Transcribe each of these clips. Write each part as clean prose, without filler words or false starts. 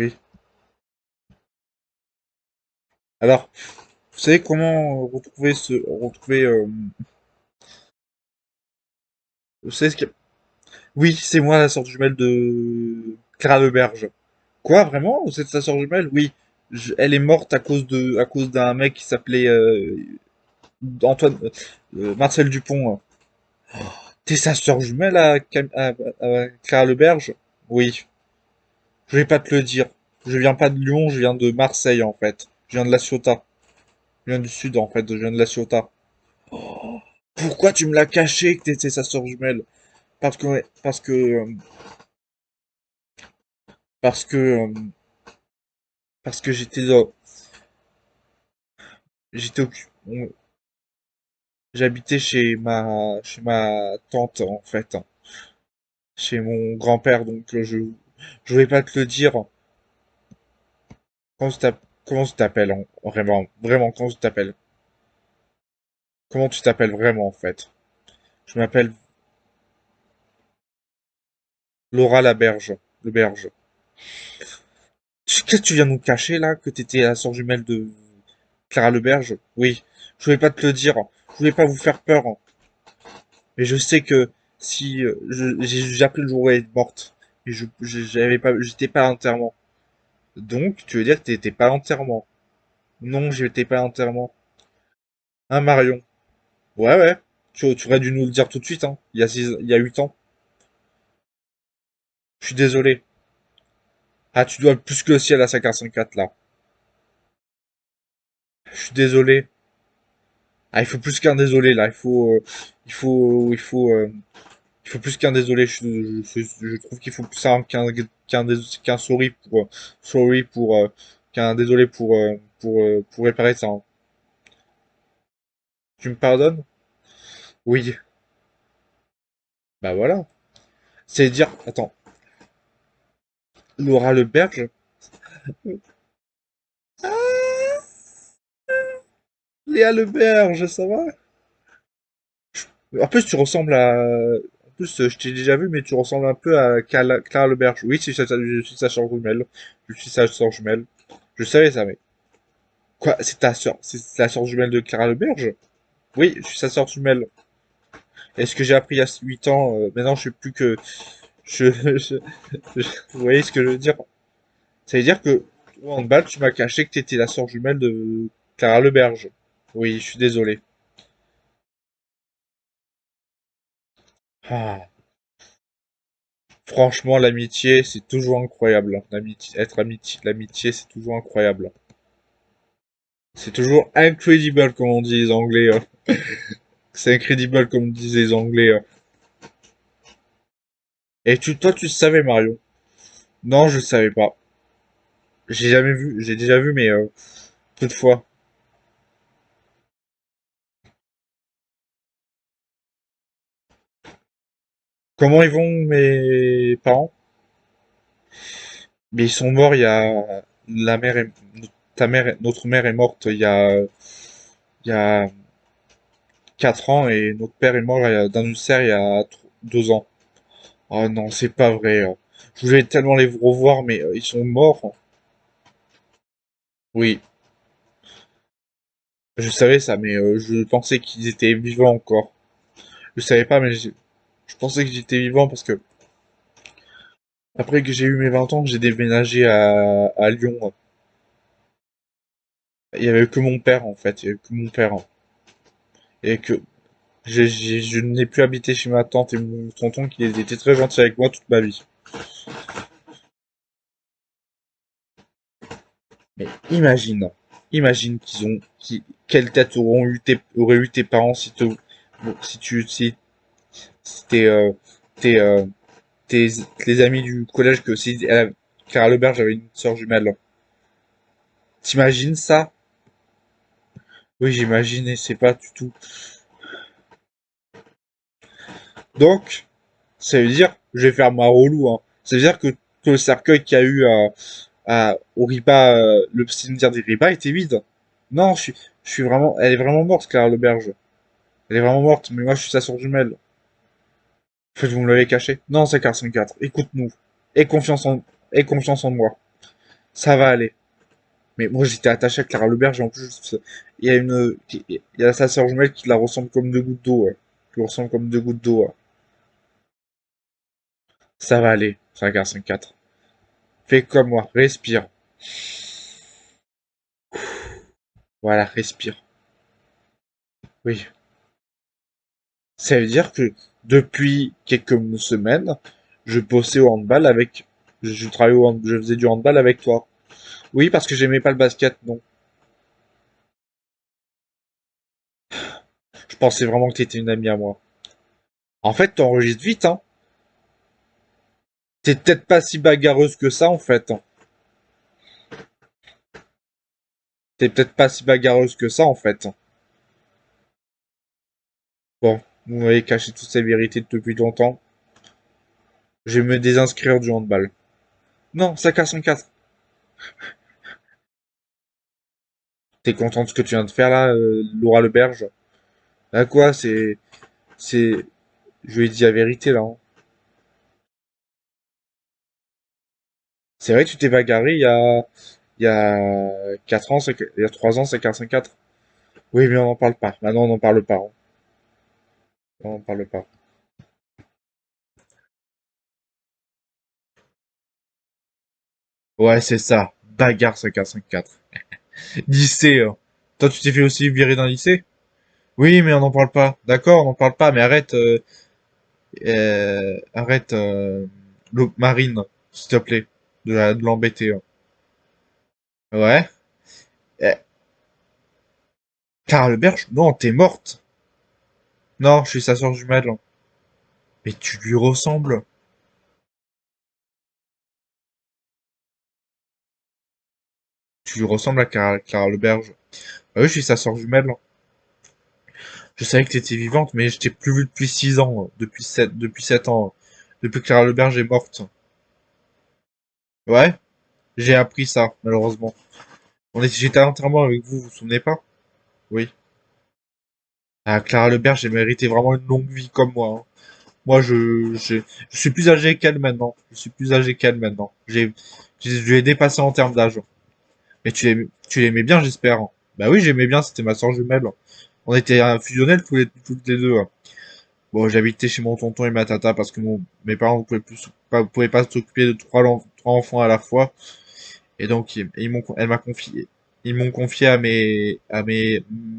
Oui. Alors, vous savez comment retrouver vous savez ce que oui, c'est moi la sœur jumelle de Clara Leberge. Quoi, vraiment? C'est sa sœur jumelle? Oui. Elle est morte à cause d'un mec qui s'appelait Antoine Marcel Dupont. T'es sa sœur jumelle à Clara Leberge? Oui. Je vais pas te le dire. Je viens pas de Lyon, je viens de Marseille en fait. Je viens de La Ciotat. Je viens du sud en fait, je viens de La Ciotat. Pourquoi tu me l'as caché que t'étais sa sœur jumelle? Parce que parce que parce que j'étais j'habitais chez ma tante en fait, hein, chez mon grand-père donc je vais pas te le dire. Comment tu t'appelles vraiment vraiment comment tu t'appelles? Comment tu t'appelles vraiment en fait? Je m'appelle Laura Laberge. Leberge. Qu'est-ce que tu viens de nous cacher là? Que t'étais la sœur jumelle de Clara Leberge? Oui. Je voulais pas te le dire. Je voulais pas vous faire peur. Mais je sais que si j'ai appris le jour où elle est morte. Et j'avais pas, j'étais pas à l'enterrement. Donc, tu veux dire que t'étais pas à l'enterrement? Non, j'étais pas à l'enterrement. Hein, Marion? Ouais, ouais. Tu aurais dû nous le dire tout de suite, hein. Il y a 8 ans. Je suis désolé. Ah, tu dois plus que le ciel à 5h54 là. Je suis désolé. Ah, il faut plus qu'un désolé là. Il faut plus qu'un désolé. Je trouve qu'il faut plus qu'un sorry sorry qu'un désolé pour réparer ça, hein. Tu me pardonnes? Oui. Bah voilà. C'est dire, attends, Laura Leberge? Ah, Léa Leberge, ça va? En plus, tu ressembles à, en plus, je t'ai déjà vu, mais tu ressembles un peu à Clara Leberge. Oui, je suis sa sœur jumelle. Je suis sa sœur jumelle. Je savais ça, mais. Quoi? C'est la sœur jumelle de Clara Leberge? Oui, je suis sa sœur jumelle. Et ce que j'ai appris il y a 8 ans, maintenant je sais plus que... Je, vous voyez ce que je veux dire? Ça veut dire que, au handball, tu m'as caché que t'étais la sœur jumelle de Clara Leberge. Oui, je suis désolé. Ah, franchement, l'amitié, c'est toujours incroyable, hein. L'amitié, c'est toujours incroyable. C'est toujours incredible, comme on dit les Anglais, hein. C'est incredible, comme disent les Anglais, hein. Et toi, tu le savais, Mario? Non, je le savais pas. J'ai déjà vu, mais peu de fois. Comment ils vont, mes parents? Mais ils sont morts la mère est, notre mère est morte il y a 4 ans et notre père est mort d'un ulcère il y a 2 ans. Oh non, c'est pas vrai, hein. Je voulais tellement les revoir, mais ils sont morts. Oui, je savais ça, mais je pensais qu'ils étaient vivants encore. Je savais pas, mais je pensais qu'ils étaient vivants parce que après que j'ai eu mes 20 ans, j'ai déménagé à Lyon. Il y avait que mon père en fait, il y avait que mon père, hein. Et que je n'ai plus habité chez ma tante et mon tonton qui étaient très gentils avec moi toute ma vie. Mais imagine quelle tête auraient eu tes parents bon, si tes, euh, tes, les amis du collège car à l'auberge j'avais une sœur jumelle. T'imagines ça? Oui, j'imagine et c'est pas du tout. Donc, ça veut dire, je vais faire ma relou, hein. Ça veut dire que le cercueil qu'il y a eu au Ripa, le cimetière des Ripa était vide. Non, je suis vraiment, elle est vraiment morte, Clara Leberge. Elle est vraiment morte, mais moi je suis sa soeur jumelle. En fait, vous me l'avez caché. Non, c'est Car 4. Écoute-nous. Aie confiance en, aie confiance en moi. Ça va aller. Mais moi, j'étais attaché à Clara Leberge, et en plus, il y a sa sœur jumelle qui la ressemble comme deux gouttes d'eau, ouais. Qui lui ressemble comme deux gouttes d'eau, ouais. Ça va aller, 5 5 4. Fais comme moi, respire. Voilà, respire. Oui. Ça veut dire que depuis quelques semaines, je bossais au handball avec, je travaillais je faisais du handball avec toi. Oui, parce que j'aimais pas le basket, non. Je pensais vraiment que t'étais une amie à moi. En fait, t'enregistres vite, hein. T'es peut-être pas si bagarreuse que ça, en fait. T'es peut-être pas si bagarreuse que ça, en fait. Bon, vous m'avez caché toutes ces vérités depuis longtemps. Je vais me désinscrire du handball. Non, ça casse en quatre. T'es content de ce que tu viens de faire là, Laura Leberge? Là quoi, c'est, je lui ai dit la vérité là, hein. C'est vrai que tu t'es bagarré il y a 4 ans, il y a 3 ans, c'est 4-5-4. Oui, mais on n'en parle pas. Maintenant, on n'en parle pas, hein. On n'en parle pas. Ouais, c'est ça. Bagarre 5-4. Lycée, hein. Toi, tu t'es fait aussi virer d'un lycée? Oui, mais on n'en parle pas. D'accord, on n'en parle pas, mais arrête, arrête, Marine, s'il te plaît, de l'embêter, hein. Ouais. Eh, Clara Leberge, non, t'es morte. Non, je suis sa sœur jumelle, hein. Mais tu lui ressembles. Tu lui ressembles à Clara Leberge. Ah oui, je suis sa sœur jumelle, hein. Je savais que t'étais vivante, mais je t'ai plus vue depuis 6 ans, hein. Depuis 7 ans, hein. Depuis que Clara Leberge est morte. Ouais, j'ai appris ça, malheureusement. J'étais à l'enterrement avec vous, vous vous souvenez pas? Oui. Ah, Clara Leberge, j'ai mérité vraiment une longue vie comme moi, hein. Moi, je suis plus âgé qu'elle maintenant. Je suis plus âgé qu'elle maintenant. Je l'ai dépassé en termes d'âge. Mais tu l'aimais bien, j'espère, hein. Bah oui, j'aimais bien, c'était ma soeur jumelle. On était fusionnels toutes les deux, hein. Bon, j'habitais chez mon tonton et ma tata parce que mes parents ne pouvaient pas s'occuper de trois enfants à la fois. Et donc, ils m'ont confié mon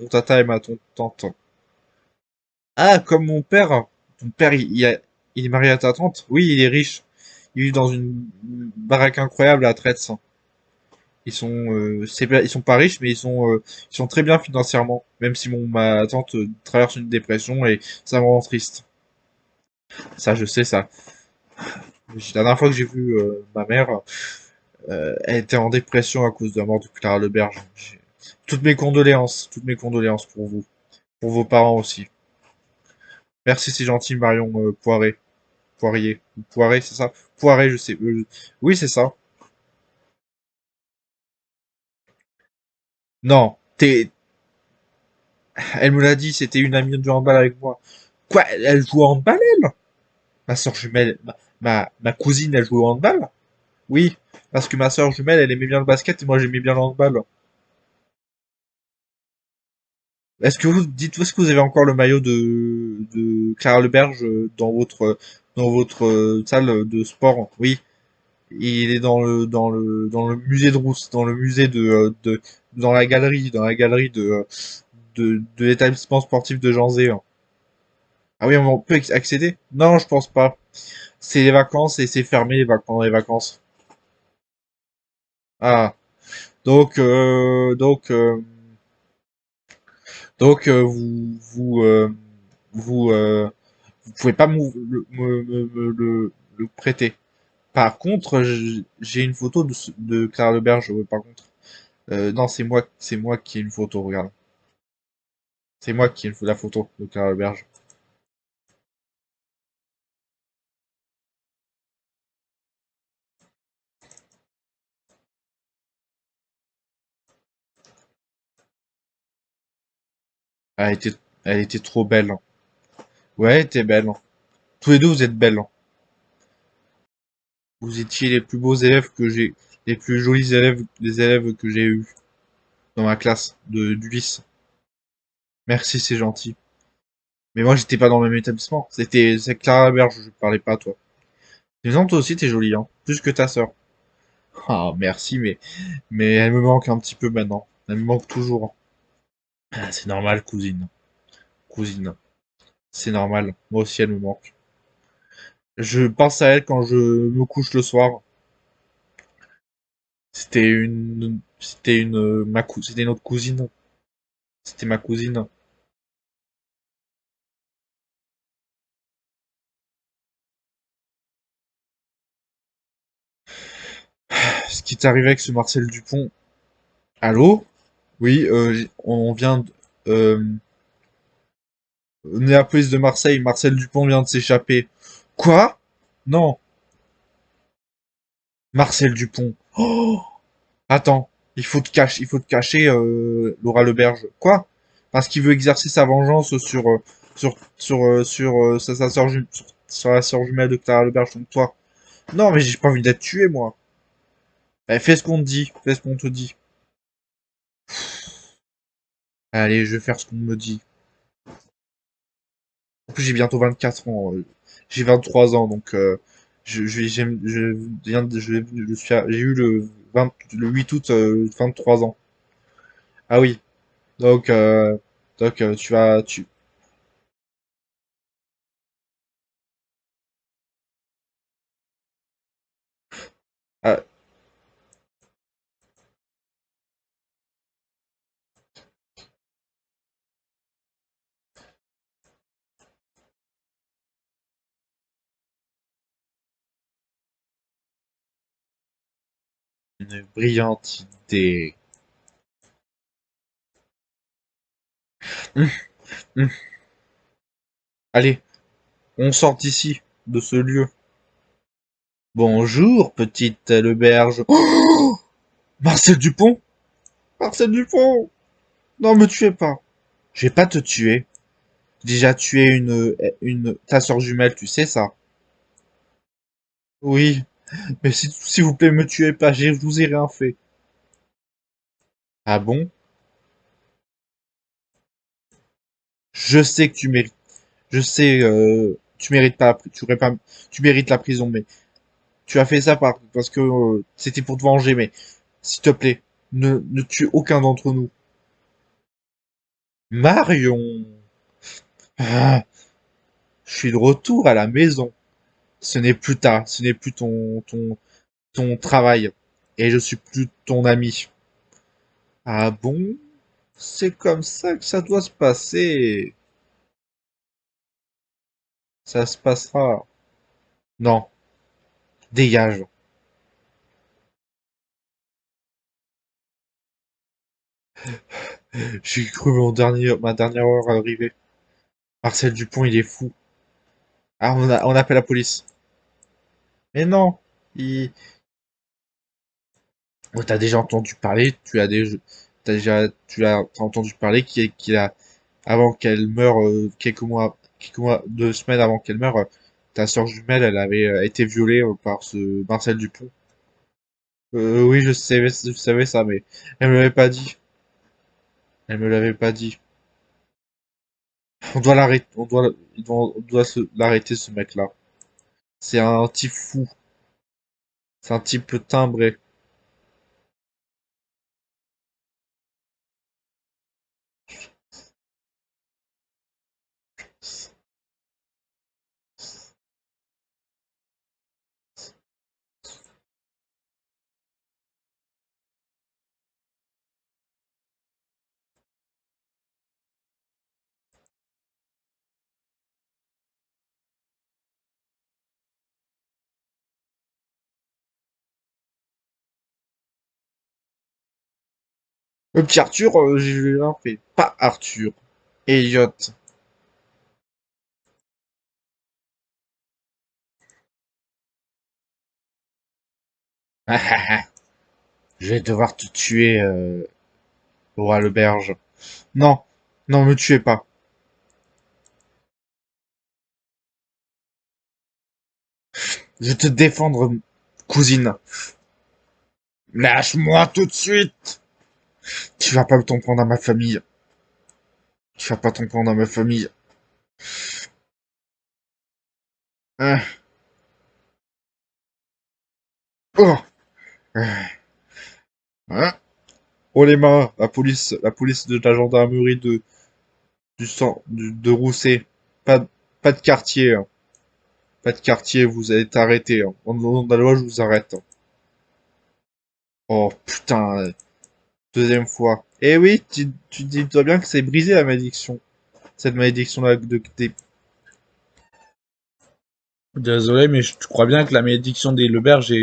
tata et tante. Ah, comme mon père. Ton père, il est marié à ta tante? Oui, il est riche. Il vit dans une baraque incroyable à Tretz. Ils sont pas riches, mais ils sont très bien financièrement. Même si ma tante traverse une dépression et ça me rend triste. Ça, je sais ça. La dernière fois que j'ai vu ma mère, elle était en dépression à cause de la mort de Clara Leberge. Toutes mes condoléances pour vous, pour vos parents aussi. Merci, c'est gentil, Marion Poirier, ou Poiré, c'est ça? Poiré, je sais. Oui, c'est ça. Non, elle me l'a dit, c'était une amie du handball avec moi. Quoi, elle joue au handball, elle? Ma soeur jumelle, ma cousine, elle joue au handball? Oui, parce que ma soeur jumelle, elle aimait bien le basket et moi j'aimais bien le handball. Est-ce que vous avez encore le maillot de Clara Leberge dans votre salle de sport? Oui, il est dans le musée de Rousse, dans le musée dans la galerie de l'établissement sportif de Janzé, hein. Ah oui, on peut accéder? Non, je pense pas. C'est les vacances et c'est fermé pendant les vacances. Ah, donc, donc vous pouvez pas le prêter. Par contre, j'ai une photo de Clara Leberge, par contre. Non, c'est moi qui ai une photo, regarde. C'est moi qui ai la photo de Clara Leberge. Elle était, elle était trop belle, hein. Ouais, elle était belle, hein. Tous les deux, vous êtes belles, hein. Vous étiez les plus beaux élèves que j'ai, les plus jolis élèves, des élèves que j'ai eus dans ma classe du lycée. Merci, c'est gentil. Mais moi, j'étais pas dans le même établissement. C'est Clara Berge, je parlais pas à toi. Mais non, toi aussi, t'es jolie, hein. Plus que ta sœur. Ah, merci, mais elle me manque un petit peu maintenant. Elle me manque toujours. Ah, c'est normal, cousine. Cousine. C'est normal. Moi aussi, elle me manque. Je pense à elle quand je me couche le soir. C'était notre cousine. C'était ma cousine. Ce qui est arrivé avec ce Marcel Dupont. Allô? Oui, on vient Néapolis de Marseille, Marcel Dupont vient de s'échapper. Quoi? Non, Marcel Dupont. Oh, attends, il faut te cacher, Laura Leberge. Quoi? Parce qu'il veut exercer sa vengeance sur sa sœur sur la sœur jumelle de Clara Leberge, donc toi. Non, mais j'ai pas envie d'être tué, moi. Eh, fais ce qu'on te dit, fais ce qu'on te dit. Allez, je vais faire ce qu'on me dit. En plus, j'ai bientôt 24 ans. J'ai 23 ans, donc je viens j'ai eu le 8 août 23 ans. Ah oui, donc tu vas tu ah, une brillante idée. Hum, hum. Allez, on sort d'ici, de ce lieu. Bonjour, petite Leberge. Oh, Marcel Dupont? Marcel Dupont! Non, me tuez pas. Je vais pas te tuer. J'ai déjà tué ta sœur jumelle, tu sais ça? Oui, mais s'il vous plaît, me tuez pas, je vous ai rien fait. Ah bon? Je sais que tu mérites. Je sais, tu mérites pas, tu mérites la prison, mais tu as fait ça parce que c'était pour te venger, mais s'il te plaît, ne tue aucun d'entre nous. Marion! Ah, je suis de retour à la maison. Ce n'est plus ton travail. Et je suis plus ton ami. Ah bon? C'est comme ça que ça doit se passer. Ça se passera. Non, dégage. J'ai cru ma dernière heure arriver. Marcel Dupont, il est fou. Ah, on appelle la police. Mais non, il... Oh, t'as déjà entendu parler, t'as entendu parler qu'il a, avant qu'elle meure, quelques mois, 2 semaines avant qu'elle meure, ta sœur jumelle, elle avait été violée par ce Marcel Dupont. Oui, je savais ça, mais elle me l'avait pas dit. Elle me l'avait pas dit. On doit l'arrêter, on doit l'arrêter, ce mec-là. C'est un type fou. C'est un type timbré. Le petit Arthur, je lui ai rien fait. Pas Arthur. Elliot. Je vais devoir te tuer, Laura le berge. Non, non, me tuez pas. Je vais te défendre. Cousine, lâche-moi tout de suite. Tu vas pas t'en prendre à ma famille. Tu vas pas t'en prendre à ma famille. Hein, oh, hein. Oh les mains, la police de la gendarmerie de Rousset. Pas, pas de quartier, hein. Pas de quartier, vous allez être arrêté, hein. En nom de la loi, je vous arrête, hein. Oh putain, deuxième fois. Eh oui, tu dis-toi bien que c'est brisé la malédiction. Cette malédiction-là Désolé, mais je crois bien que la malédiction des Leberges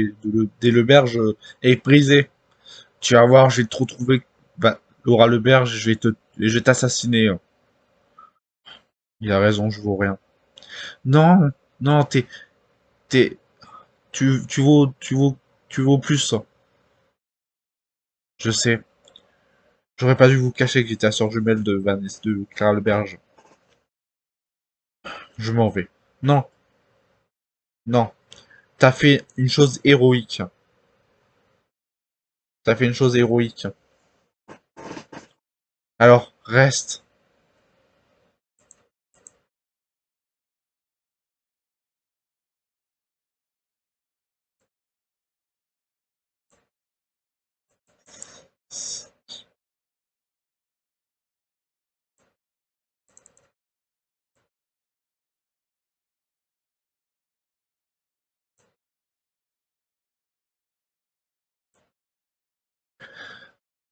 est brisée. Tu vas voir, je vais te retrouver, bah, Laura Leberge, je vais t'assassiner, hein. Il a raison, je vaux rien. Non, non, t'es, tu vaux plus, ça. Je sais. J'aurais pas dû vous cacher que j'étais la sœur jumelle de Vanessa, de Clara Leberge. Je m'en vais. Non, non. T'as fait une chose héroïque. T'as fait une chose héroïque. Alors, reste.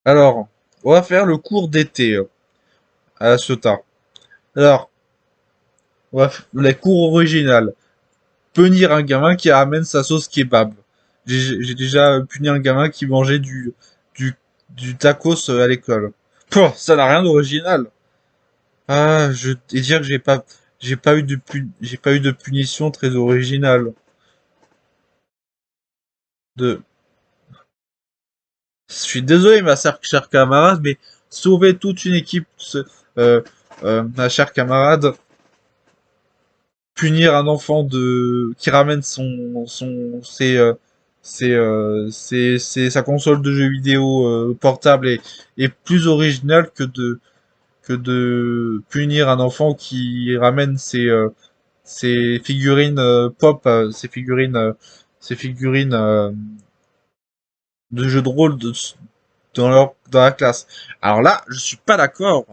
Alors, on va faire le cours d'été à la Ciotat. Alors, les cours originales. Punir un gamin qui ramène sa sauce kebab. J'ai déjà puni un gamin qui mangeait du, du tacos à l'école. Pouah, ça n'a rien d'original. Ah, et dire que j'ai pas eu de punition très originale. De, je suis désolé, chère camarade, mais sauver toute une équipe, euh, ma chère camarade, punir un enfant qui ramène sa console de jeux vidéo portable est plus original que de punir un enfant qui ramène ses figurines pop, ses figurines de jeux de rôle dans la classe. Alors là, je suis pas d'accord.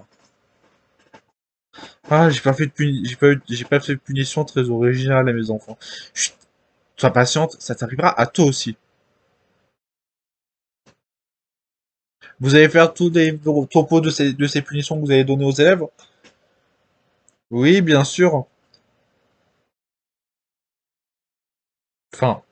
Ah, j'ai pas fait de punition très originale à mes enfants. Chut, sois patiente, ça t'arrivera à toi aussi. Vous allez faire tous les topos de ces punitions que vous allez donner aux élèves? Oui, bien sûr. Enfin,